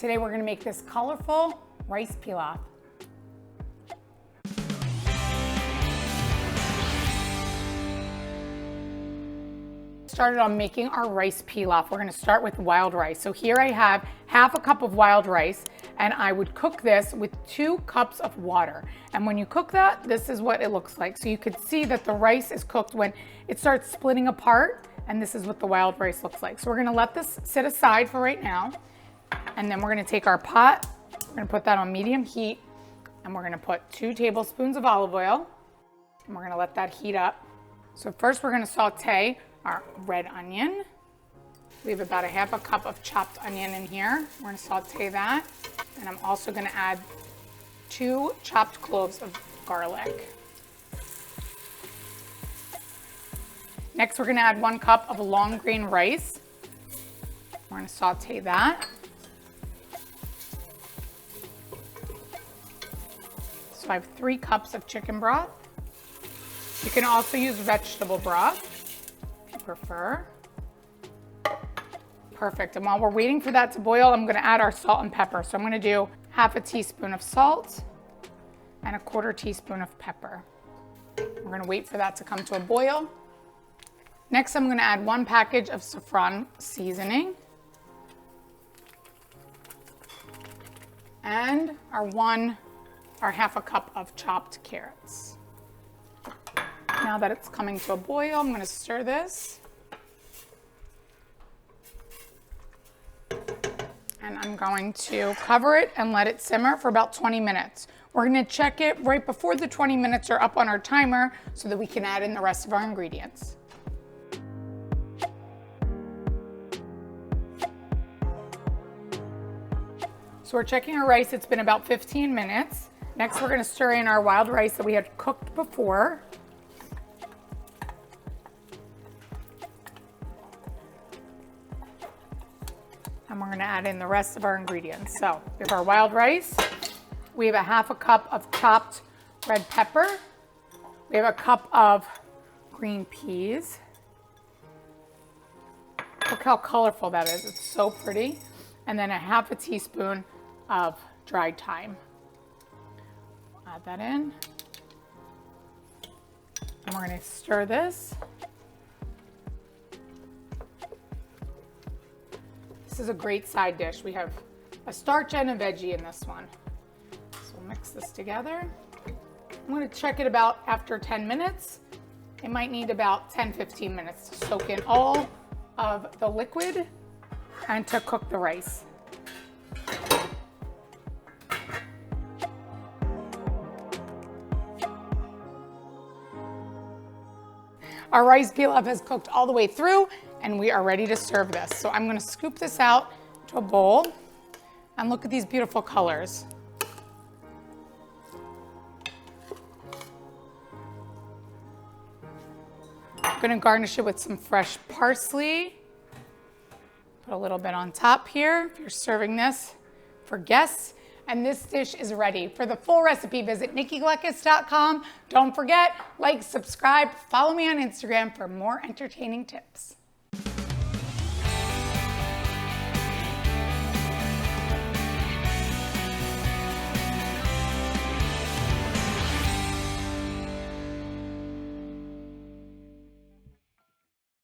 Today we're gonna make this colorful rice pilaf. Started on making our rice pilaf. We're gonna start with wild rice. So here I have half a cup of wild rice, and I would cook this with 2 cups of water. And when you cook that, this is what it looks like. So you could see that the rice is cooked when it starts splitting apart, and this is what the wild rice looks like. So we're gonna let this sit aside for right now, and then we're gonna take our pot, we're gonna put that on medium heat, and we're gonna put 2 tablespoons of olive oil, and we're gonna let that heat up. So first we're gonna saute our red onion. We have about a half a cup of chopped onion in here. We're gonna saute that. And I'm also gonna add 2 chopped cloves of garlic. Next, we're gonna add 1 cup of long grain rice. We're gonna saute that. So I have 3 cups of chicken broth. You can also use vegetable broth if you prefer. Perfect, and while we're waiting for that to boil, I'm gonna add our salt and pepper. So I'm gonna do half a teaspoon of salt and a 1/4 teaspoon of pepper. We're gonna wait for that to come to a boil. Next, I'm gonna add 1 package of saffron seasoning and our half a cup of chopped carrots. Now that it's coming to a boil, I'm gonna stir this. And I'm going to cover it and let it simmer for about 20 minutes. We're gonna check it right before the 20 minutes are up on our timer so that we can add in the rest of our ingredients. So we're checking our rice, it's been about 15 minutes. Next, we're gonna stir in our wild rice that we had cooked before. And we're gonna add in the rest of our ingredients. So we have our wild rice, we have a half a cup of chopped red pepper, we have a cup of green peas. Look how colorful that is, it's so pretty. And then a half a teaspoon of dried thyme. Add that in. And we're gonna stir this. This is a great side dish. We have a starch and a veggie in this one. So we'll mix this together. I'm gonna check it about after 10 minutes. It might need about 10-15 minutes to soak in all of the liquid and to cook the rice. Our rice pilaf has cooked all the way through, and we are ready to serve this. So I'm gonna scoop this out to a bowl, and look at these beautiful colors. I'm gonna garnish it with some fresh parsley. Put a little bit on top here if you're serving this for guests. And this dish is ready. For the full recipe, visit nikkigleckis.com. Don't forget, like, subscribe, follow me on Instagram for more entertaining tips.